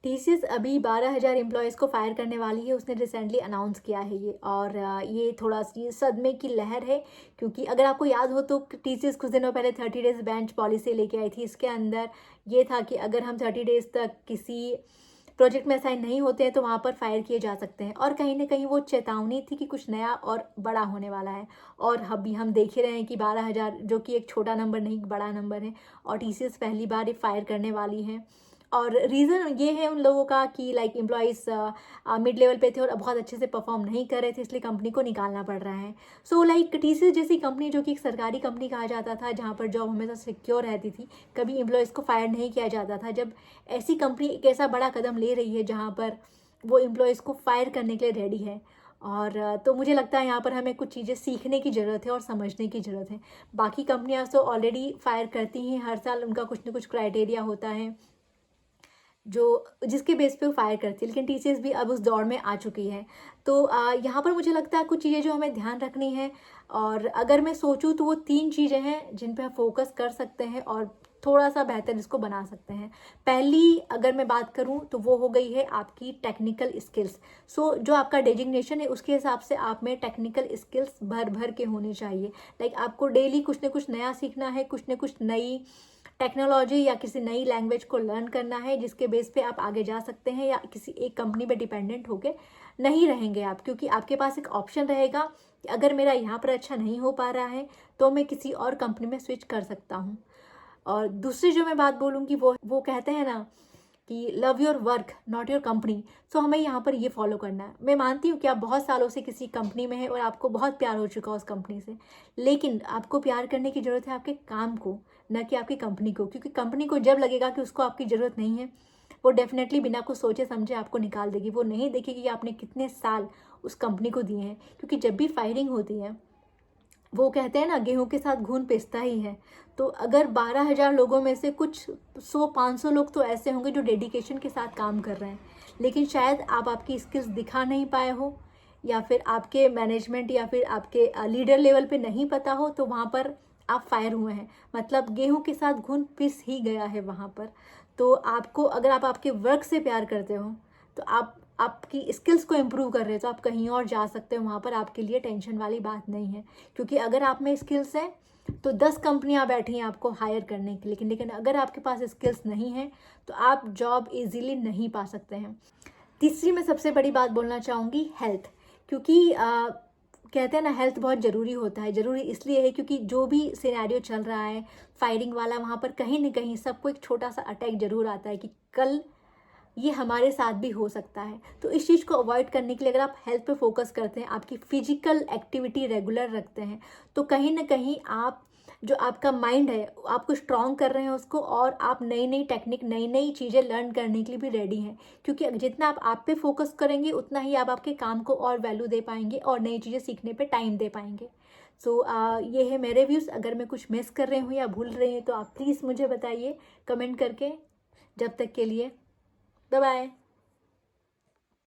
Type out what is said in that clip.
TCS अभी 12,000 employees को fire करने वाली है, उसने रिसेंटली अनाउंस किया है ये। और ये थोड़ा-सी सदमे की लहर है, क्योंकि अगर आपको याद हो तो टीसीएस कुछ दिनों पहले 30 डेज़ बेंच पॉलिसी लेके आई थी। इसके अंदर ये था कि अगर हम 30 डेज़ तक किसी प्रोजेक्ट में असाइन नहीं होते हैं तो वहाँ पर फायर किए जा सकते हैं, और कहीं न कहीं वो चेतावनी थी कि कुछ नया और बड़ा होने वाला है। और अभी हम देख ही रहे हैं कि 12,000 जो कि एक छोटा नंबर नहीं, बड़ा नंबर है, और टीसीएस पहली बार ये फायर करने वाली है। और रीज़न ये है उन लोगों का कि लाइक एम्प्लॉइज़ मिड लेवल पे थे और बहुत अच्छे से परफॉर्म नहीं कर रहे थे, इसलिए कंपनी को निकालना पड़ रहा है। सो लाइक टीसीएस जैसी कंपनी, जो कि एक सरकारी कंपनी कहा जाता था, जहाँ पर जॉब हमेशा सिक्योर रहती थी, कभी एम्प्लॉइज़ को फायर नहीं किया जाता था। जब ऐसी कंपनी एक ऐसा बड़ा कदम ले रही है जहाँ पर वो एम्प्लॉइज़ को फायर करने के लिए रेडी है, और तो मुझे लगता है यहाँ पर हमें कुछ चीज़ें सीखने की ज़रूरत है और समझने की ज़रूरत है। बाकी कंपनियाँ तो ऑलरेडी फायर करती हैं, हर साल उनका कुछ न कुछ क्राइटेरिया होता है जो जिसके बेस पे वो फायर करती है, लेकिन टीसीएस भी अब उस दौर में आ चुकी है। तो यहाँ पर मुझे लगता है कुछ चीज़ें जो हमें ध्यान रखनी है, और अगर मैं सोचूँ तो वो 3 चीज़ें हैं जिन पे हम फोकस कर सकते हैं और थोड़ा-सा बेहतर इसको बना सकते हैं। पहली अगर मैं बात करूँ तो वो हो गई है आपकी टेक्निकल स्किल्स। सो जो आपका डेजिग्नेशन है उसके हिसाब से आप में टेक्निकल स्किल्स भर-भर के होनी चाहिए। लाइक आपको डेली कुछ न कुछ नया सीखना है, कुछ न कुछ नई टेक्नोलॉजी या किसी नई लैंग्वेज को लर्न करना है, जिसके बेस पे आप आगे जा सकते हैं, या किसी एक कंपनी पे डिपेंडेंट होके नहीं रहेंगे आप, क्योंकि आपके पास एक ऑप्शन रहेगा कि अगर मेरा यहाँ पर अच्छा नहीं हो पा रहा है तो मैं किसी और कंपनी में स्विच कर सकता हूँ। और दूसरी जो मैं बात बोलूँगी वो कहते हैं ना कि love your work not your company. So हमें यहाँ पर ये फॉलो करना है। मैं मानती हूँ कि आप बहुत सालों से किसी कंपनी में हैं और आपको बहुत प्यार हो चुका है उस कंपनी से, लेकिन आपको प्यार करने की ज़रूरत है आपके काम को, न कि आपकी कंपनी को। क्योंकि कंपनी को जब लगेगा कि उसको आपकी ज़रूरत नहीं है, वो डेफिनेटली बिना कुछ सोचे समझे आपको निकाल देगी। वो नहीं देखेगी कि आपने कितने साल उस कंपनी को दिए हैं, क्योंकि जब भी फायरिंग होती है, वो कहते हैं ना, गेहूं के साथ घून पिसता ही है। तो अगर 12,000 लोगों में से कुछ 100-500 लोग तो ऐसे होंगे जो डेडिकेशन के साथ काम कर रहे हैं, लेकिन शायद आप आपकी स्किल्स दिखा नहीं पाए हो, या फिर आपके मैनेजमेंट या फिर आपके लीडर लेवल पे नहीं पता हो, तो वहाँ पर आप फायर हुए हैं। मतलब गेहूं के साथ घून पिस ही गया है वहाँ पर। तो आपको, अगर आप आपके वर्क से प्यार करते हो, तो आप आपकी स्किल्स को इम्प्रूव कर रहे हो, तो आप कहीं और जा सकते हो, वहाँ पर आपके लिए टेंशन वाली बात नहीं है। क्योंकि अगर आप में स्किल्स हैं तो 10 कंपनियां बैठी हैं आपको हायर करने के लिए, लेकिन अगर आपके पास स्किल्स नहीं है तो आप जॉब इजीली नहीं पा सकते हैं। तीसरी मैं सबसे बड़ी बात बोलना चाहूँगी, हेल्थ। क्योंकि कहते हैं ना, हेल्थ बहुत ज़रूरी होता है। ज़रूरी इसलिए है क्योंकि जो भी सिनेरियो चल रहा है फायरिंग वाला, वहाँ पर कहीं ना कहीं सबको एक छोटा सा अटैक ज़रूर आता है कि कल ये हमारे साथ भी हो सकता है। तो इस चीज़ को अवॉइड करने के लिए अगर आप हेल्थ पे फोकस करते हैं, आपकी फिजिकल एक्टिविटी रेगुलर रखते हैं, तो कहीं ना कहीं आप, जो आपका माइंड है, आपको स्ट्रॉन्ग कर रहे हैं उसको, और आप नई नई टेक्निक, नई नई चीज़ें लर्न करने के लिए भी रेडी हैं। क्योंकि जितना आप पे फोकस करेंगे उतना ही आप आपके काम को और वैल्यू दे पाएंगे और नई चीज़ें सीखने पे टाइम दे पाएंगे। सो ये है मेरे व्यूज़। अगर मैं कुछ मिस कर रही हूँ या भूल रही हूँ तो आप प्लीज़ मुझे बताइए कमेंट करके। जब तक के लिए बाय बाय।